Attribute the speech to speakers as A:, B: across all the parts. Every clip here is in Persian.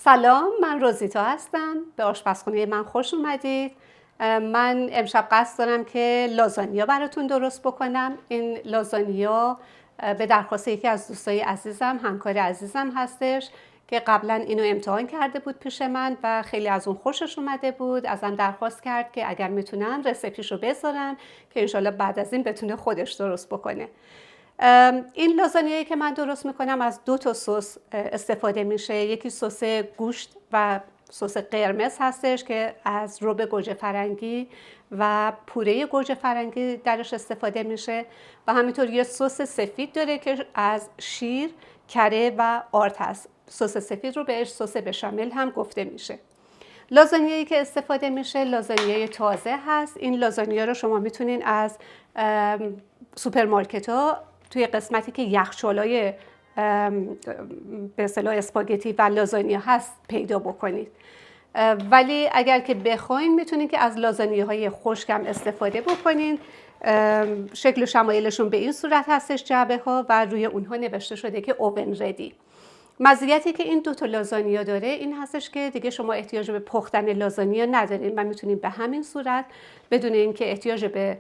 A: سلام، من روزیتا هستم. به آشپزخونه من خوش اومدید. من امشب قصد دارم که لازانیا براتون درست بکنم. این لازانیا به درخواست یکی از دوستای عزیزم، همکار عزیزم هستش که قبلا اینو امتحان کرده بود پیش من و خیلی از اون خوشش اومده بود. ازم درخواست کرد که اگر میتونم رسیپیشو بذارم که انشالله بعد از این بتونه خودش درست بکنه. این لازانیایی که من درست میکنم از 2 سس استفاده میشه. یکی سس گوشت و سس قرمز هستش که از رب گوجه فرنگی و پوره گوجه فرنگی درش استفاده میشه و همینطور یه سس سفید داره که از شیر، کره و آرد هست. سس سفید رو بهش سس بشامل هم گفته میشه. لازانیایی که استفاده میشه لازانیای تازه هست. این لازانیا رو شما میتونین از سوپرمارکت ها توی قسمتی که یخچالای به اصطلاح اسپاگتی و لازانیا هست پیدا بکنید. ولی اگر که بخواین میتونین که از لازانیاهای خشکم استفاده بکنین. شکل و شمایلشون به این صورت هستش، جعبه ها و روی اونها نوشته شده که اوون ردی. مزیتی که این 2 لازانیا داره این هستش که دیگه شما احتیاج به پختن لازانیا ندارین و میتونین به همین صورت بدون اینکه احتیاج به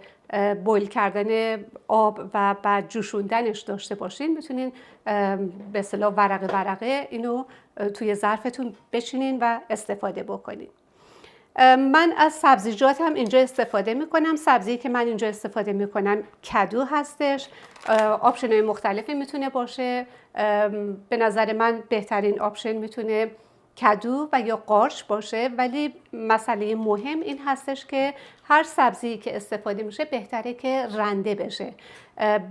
A: بویل کردن آب و بعد جوشوندنش داشته باشین میتونین به اصطلاح ورقه اینو توی ظرفتون بچینین و استفاده بکنین. من از سبزیجات هم اینجا استفاده میکنم. سبزی که من اینجا استفاده میکنم کدو هستش. آپشن‌های مختلفی میتونه باشه. به نظر من بهترین آپشن میتونه کدو و یا قارچ باشه، ولی مسئله مهم این هستش که هر سبزی که استفاده میشه بهتره که رنده بشه،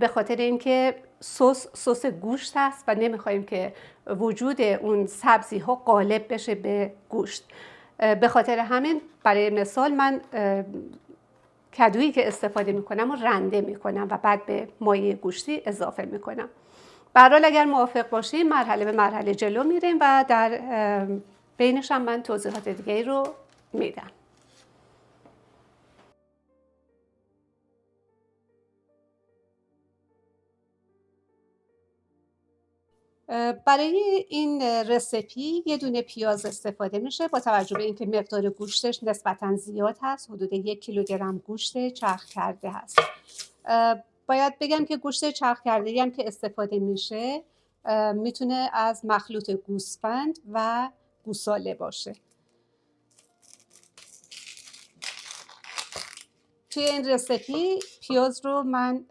A: به خاطر اینکه سس گوشت هست و نمیخوایم که وجود اون سبزی ها غالب بشه به گوشت. به خاطر همین برای مثال من کدویی که استفاده میکنم و رنده میکنم و بعد به مایه گوشتی اضافه میکنم. به هر حال اگر موافق باشیم مرحله به مرحله جلو میریم و در بینش هم من توضیحات دیگه رو میدم. برای این رسیپی یه دونه پیاز استفاده میشه. با توجه به اینکه مقدار گوشتش نسبتاً زیاد هست، حدود 1 کیلوگرم گوشت چرخ کرده هست. باید بگم که گوشت چرخ کرده‌ای هم که استفاده میشه میتونه از مخلوط گوسفند و گوساله باشه. توی این رسیپی پیاز رو من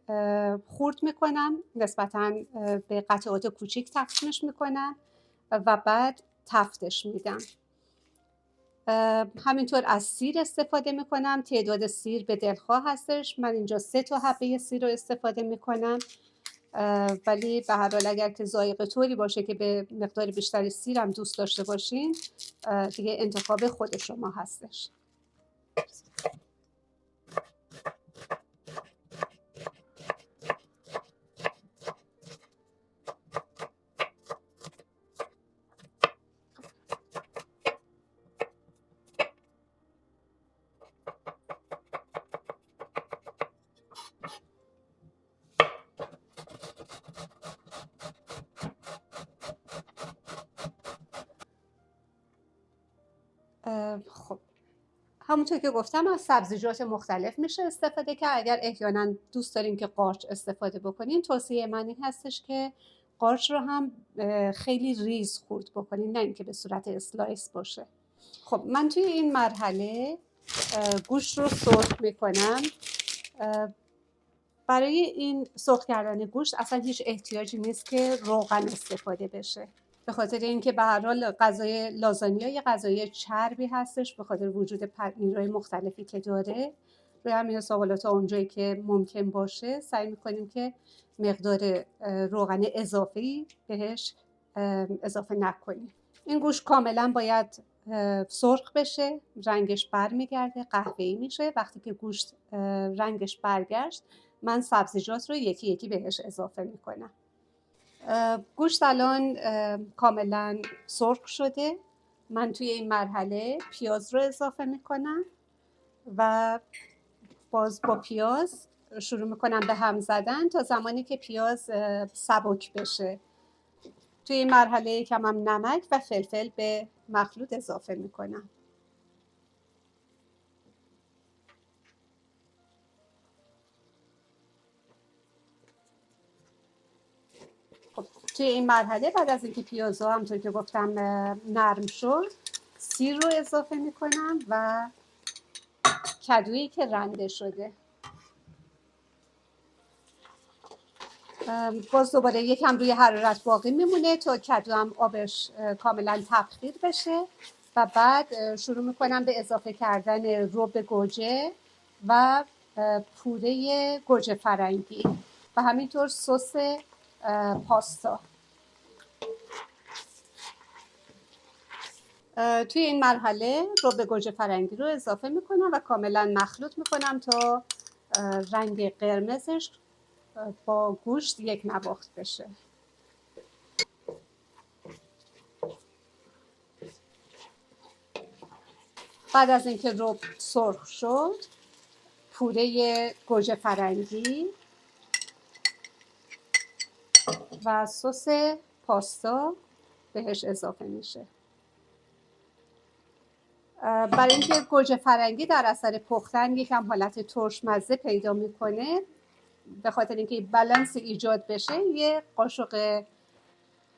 A: خورد میکنم، نسبتاً به قطعات کوچیک تقسیمش میکنم و بعد تفتش میدم. همینطور از سیر استفاده میکنم. تعداد سیر به دلخواه هستش. من اینجا 3 حبه سیر رو استفاده میکنم، ولی به هر حال اگر که ذائقه طوری باشه که به مقدار بیشتری سیر هم دوست داشته باشین دیگه انتخاب خود شما هستش. خب همونطور که گفتم از سبزیجات مختلف میشه استفاده که اگر احیانا دوست دارین که قارچ استفاده بکنین، توصیه من این هستش که قارچ رو هم خیلی ریز خورد بکنین، نه اینکه به صورت اسلایس باشه. خب من توی این مرحله گوشت رو سرخ میکنم. برای این سرخ کردن گوشت اصلا هیچ احتیاجی نیست که روغن استفاده بشه، به خاطر اینکه به هر حال غذای لازانیا یه غذای چربی هستش به خاطر وجود پنیرهای مختلفی که داره. روی همین حساب اونجایی که ممکن باشه سعی میکنیم که مقدار روغن اضافی بهش اضافه نکنیم. این گوشت کاملا باید سرخ بشه، رنگش برمیگرده، قهوه‌ای میشه. وقتی که گوشت رنگش برگشت من سبزیجات رو یکی یکی بهش اضافه میکنم. گوشت الان کاملا سرخ شده. من توی این مرحله پیاز رو اضافه میکنم و باز با پیاز شروع میکنم به هم زدن تا زمانی که پیاز سبک بشه. توی این مرحله یکم هم نمک و فلفل به مخلوط اضافه میکنم. خب توی این مرحله بعد از اینکه پیازها همونطور که گفتم نرم شد، سیر رو اضافه میکنم و کدویی که رنده شده. باز دوباره یکم روی حرارت باقی میمونه تا کدو هم آبش کاملا تبخیر بشه و بعد شروع میکنم به اضافه کردن رب گوجه و پوره گوجه فرنگی و همینطور سس پاستا. توی این مرحله رب گوجه فرنگی رو اضافه میکنم و کاملا مخلوط میکنم تا رنگ قرمزش با گوشت یک نواخت بشه. بعد از اینکه رب سرخ شد، پوره گوجه فرنگی و سس پاستا بهش اضافه میشه. برای اینکه گوجه فرنگی در اثر پختن یکم حالت ترش مزه پیدا میکنه، به خاطر اینکه بالانس ایجاد بشه یه قاشق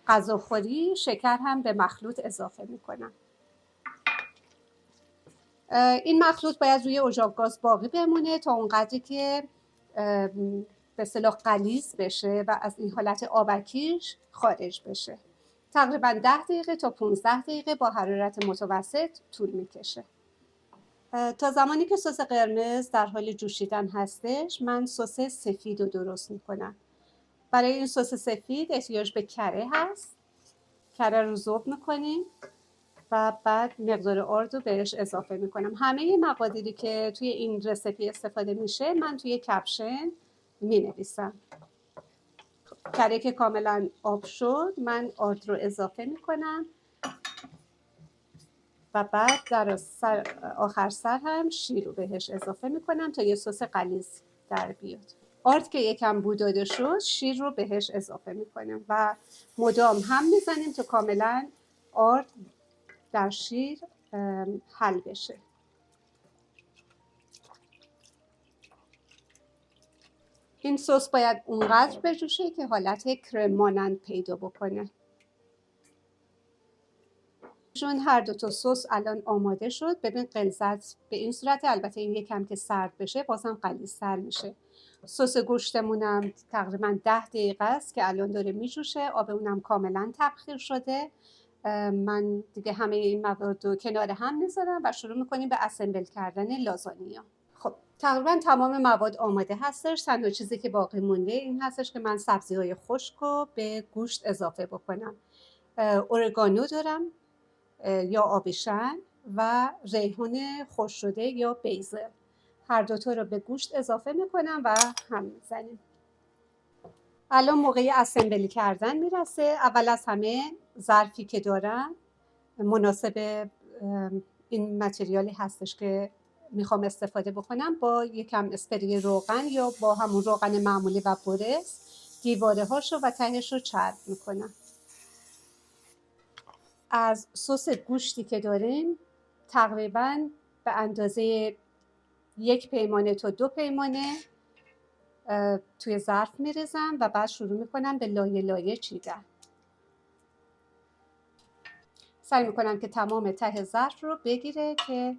A: غذاخوری شکر هم به مخلوط اضافه میکنم. این مخلوط باید روی اجاق گاز باقی بمونه تا اونقدری که به اصطلاح غلیظ بشه و از این حالت آبکیش خارج بشه. تقریبا 10 دقیقه تا 15 دقیقه با حرارت متوسط طول میکشه. تا زمانی که سس قرمز در حال جوشیدن هستش، من سس سفید رو درست میکنم. برای این سس سفید احتیاج به کره هست. کره رو ذوب میکنیم و بعد مقدار آرد رو بهش اضافه میکنم. همه مقادیری که توی این رسیپی استفاده میشه من توی کپشن مینویسم. کره که کاملا آب شد، من آرد رو اضافه میکنم و بعد در آخر سر هم شیر رو بهش اضافه میکنم تا یه سس غلیظ در بیاد. آرد که یکم بوداده شد، شیر رو بهش اضافه میکنم و مدام هم میزنیم تا کاملا آرد در شیر حل بشه. این سس باید اونقدر بجوشه که حالت کرم مانند پیدا بکنه. چون هر دو تا سس الان آماده شد، ببین غلظت به این صورت، البته این یکم که سرد بشه بازم غلیظ‌تر میشه. سس گوشتمونم تقریبا 10 دقیقه است که الان داره میجوشه، آب اونم کاملا تبخیر شده. من دیگه همه این مواد رو کنار هم میذارم و شروع میکنیم به اسمبل کردن لازانیا. خب تقریبا تمام مواد آماده هستش. تنها چیزی که باقی مونده این هستش که من سبزی‌های خشک رو به گوشت اضافه بکنم. اورگانو دارم یا آبیشن و ریحون خشک شده یا بیزل. هر دوتا رو به گوشت اضافه میکنم و هم میزنیم. الان موقع اسمبلی کردن میرسه. اول از همه ظرفی که دارم مناسب این متریالی هستش که میخوام استفاده بکنم، با یکم اسپری روغن یا با همون روغن معمولی و برس دیواره هاشو و تهش رو چرب میکنم. از سس گوشتی که داریم تقریبا به اندازه 1 پیمانه تا 2 پیمانه توی ظرف میریزم و بعد شروع میکنم به لایه لایه چیدن. سعی میکنم که تمام ته ظرف رو بگیره که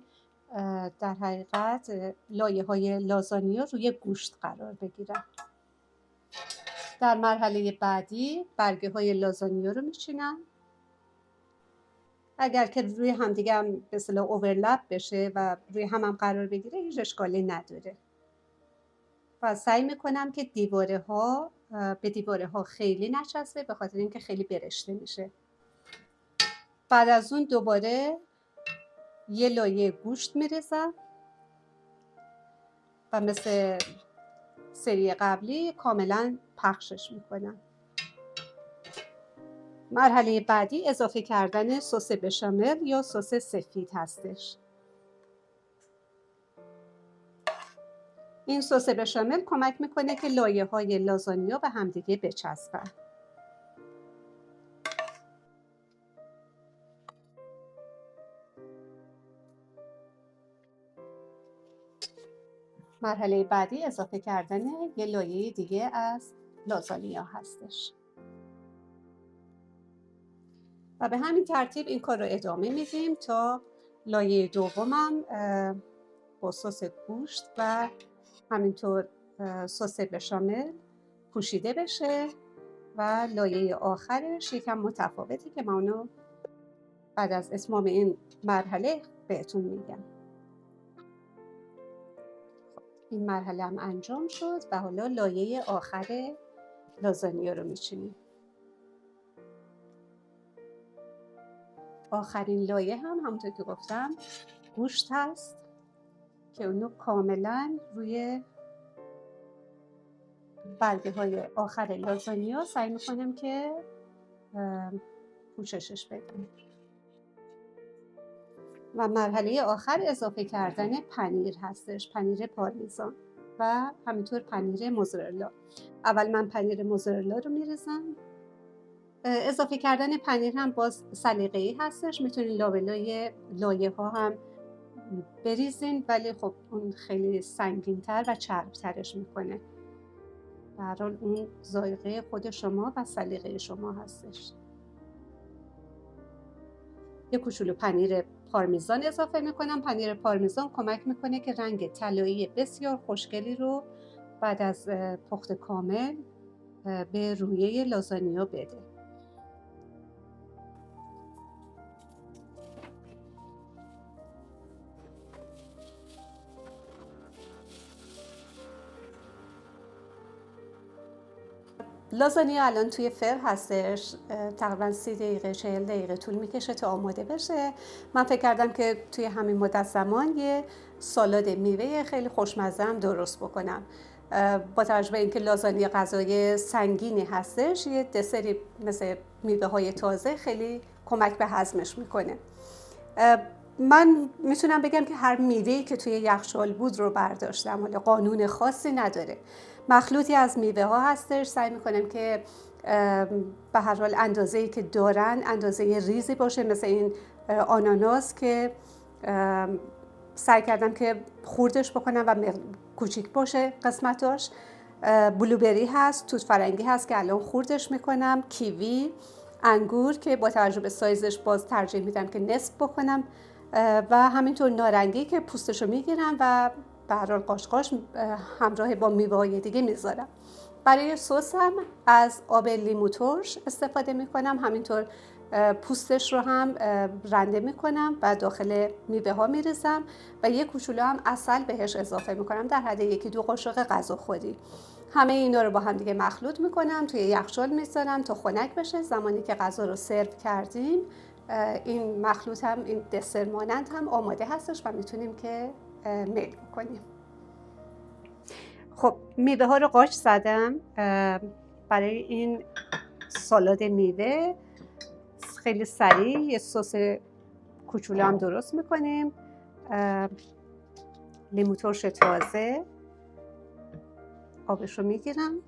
A: در حقیقت لایه های لازانیا روی گوشت قرار بگیرن. در مرحله بعدی برگه های لازانیا رو میچینم. اگر که روی همدیگه هم به اصطلاح اورلپ بشه و روی هم قرار بگیره هیچ اشکالی نداره. و سعی میکنم که به دیواره ها خیلی نچسبه، به خاطر اینکه خیلی برشته میشه. بعد از اون دوباره یه لایه گوشت میریزم و مثل سری قبلی کاملا پخشش میکنم. مرحله بعدی اضافه کردن سس بشامل یا سس سفید هستش. این سس بشامل کمک میکنه که لایه های لازانیا به همدیگه بچسبن. مرحله بعدی اضافه کردن یه لایه دیگه از لازانیا هستش و به همین ترتیب این کار رو ادامه میدیم تا لایه دومم با سس گوشت و همینطور سس بشامل پوشیده بشه و لایه آخرش یکم متفاوتی که من اونو بعد از اتمام این مرحله بهتون میگم. این مرحله هم انجام شد و حالا لایه آخر لازانیا رو میچینیم. آخرین لایه هم همونطور که گفتم گوشت هست که اونو کاملا روی برگه های آخر لازانیا سعی میکنم که پوششش بدم. و مرحله آخر اضافه کردن پنیر هستش، پنیر پارمیزان و همینطور پنیر موزارلا. اول من پنیر موزارلا رو میریزم. اضافه کردن پنیر هم باز سلیقه‌ای هستش، میتونین لابلای لایه ها هم بریزین ولی خب اون خیلی سنگین‌تر و چرب‌ترش میکنه. به هر حال اون ذائقه خود شما و سلیقه شما هستش. یه کوچولو پنیر پارمیزان اضافه میکنم. پنیر پارمیزان کمک میکنه که رنگ طلایی بسیار خوشگلی رو بعد از پخت کامل به رویه لازانیا بده. لازانیا الان توی فر هستش، تقریبا 30 دقیقه 40 دقیقه طول میکشه تا آماده بشه. من فکر کردم که توی همین مدت زمان یه سالاد میوه خیلی خوشمزه هم درست بکنم. با توجه به اینکه لازانیا غذای سنگینی هستش، یه دسری مثل میوه های تازه خیلی کمک به هضمش میکنه. من میتونم بگم که هر میوه‌ای که توی یخچال بود رو برداشتم، ولی قانون خاصی نداره. مخلوطی از میوه ها هستش، سعی میکنم که به هر حال اندازه‌ای که دارن اندازه ریزی باشه، مثل این آناناس که سعی کردم که خوردش بکنم و کوچیک باشه قسمتاش. بلوبری هست، توت فرنگی هست که الان خوردش میکنم، کیوی، انگور که با توجه به سایزش باز ترجیح میدم که نصف بکنم و همینطور نارنگی که پوستشو میگیرم و به هر حال قاشقاش همراه با میوه‌های دیگه میذارم. برای سس هم از آب لیمو ترش استفاده میکنم، همینطور پوستش رو هم رنده میکنم و داخل میوه ها میریزم و یک کوچولو هم عسل بهش اضافه میکنم در حد 1-2 قاشق غذاخوری. همه اینا رو با هم دیگه مخلوط میکنم، توی یخچال میذارم تا خنک بشه. زمانی که غذا رو سرو کردیم این مخلوط هم، این دسر مانند هم آماده هستش و میتونیم که میل بکنیم. خب میوه ها رو قاچ زدم. برای این سالاد میوه خیلی سریع یه سس کوچولو هم درست میکنیم. لیمو ترش تازه، آبش رو میگیرم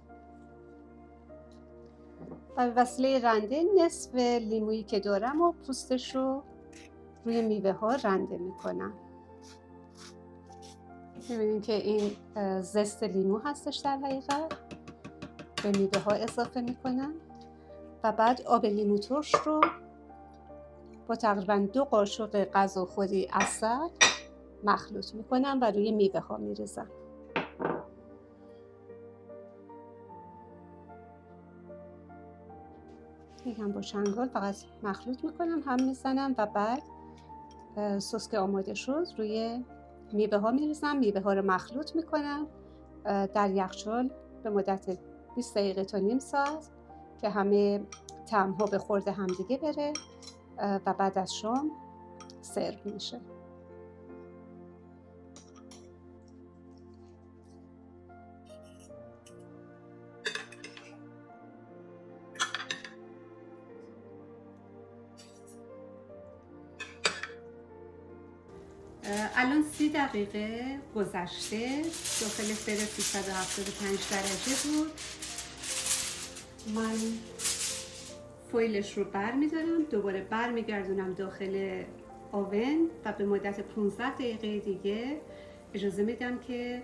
A: و به وسیله رنده نصف لیمویی که دارم و پوستش رو روی میوه ها رنده میکنم. میبینید که این زست لیمو هستش در حقیقت. به میوه ها اضافه میکنم و بعد آب لیمو ترش رو با تقریبا 2 قاشق غذاخوری عسل مخلوط میکنم و روی میوه ها میریزم. یکم با چنگال فقط مخلوط میکنم، هم میزنم و بعد سس که آماده شد روی میوه ها میریزم. میوه ها رو مخلوط میکنم در یخچال به مدت 20 دقیقه تا نیم ساعت که همه طعم ها به خورد همدیگه بره و بعد از شام سرو میشه. الان 30 دقیقه گذشته، داخل فر 375 درجه بود. من فویلش رو بر میدارم، دوباره بر میگردونم داخل آون و به مدت 15 دقیقه دیگه اجازه میدم که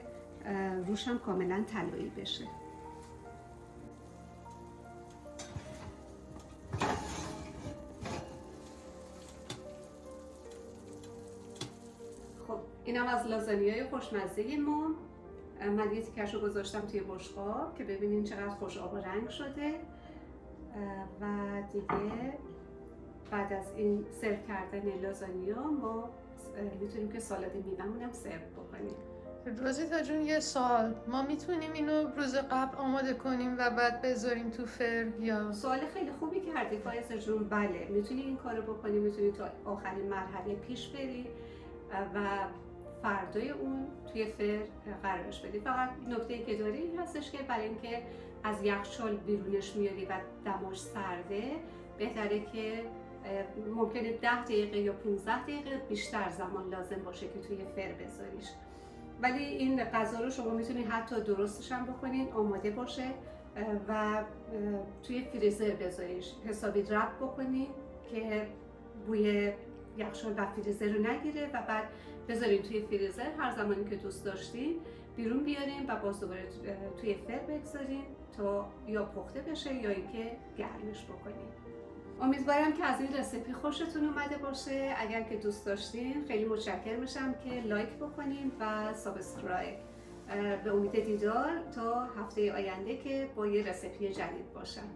A: روش هم کاملا طلایی بشه. خب اینم از لازانیای خوشمزه ما. من یه تیکش رو گذاشتم توی بشقاب که ببینین چقدر خوش آب و رنگ شده و دیگه بعد از این سرو کردن لازانیا ما میتونیم که سالاد میوه‌مون هم سرو بکنیم.
B: روزیتا جون یه سوال، ما میتونیم اینو روز قبل آماده کنیم و بعد بذاریم تو فر یا؟
A: سوال خیلی خوبی کردی فایزه جون. بله میتونی این کارو بکنی، میتونی تا آخرین مرحله پیش بری و فردای اون توی فر قرارش بدی. فقط نکته‌ای که داری این هستش که برای اینکه از یخچال بیرونش میاری و دماش سرده، بهتره که ممکنه 10 دقیقه یا 15 دقیقه بیشتر زمان لازم باشه که توی فر بذاریش. ولی این غذا رو شما میتونید حتی درستش هم بکنین، آماده باشه و توی فریزر بذاریش، حسابی رب بکنین که بوی یخچال و فریزر رو نگیره و بعد بذارین توی فریزر. هر زمانی که دوست داشتین بیرون بیارین و باز دوباره توی فر بگذارین تا یا پخته بشه یا اینکه گرمش بکنین. امیدوارم که از این رسیپی خوشتون اومده باشه. اگر که دوست داشتین خیلی متشکر میشم که لایک بکنین و سابسکرایب. به امید دیدار تا هفته آینده که با یه رسیپی جدید باشم.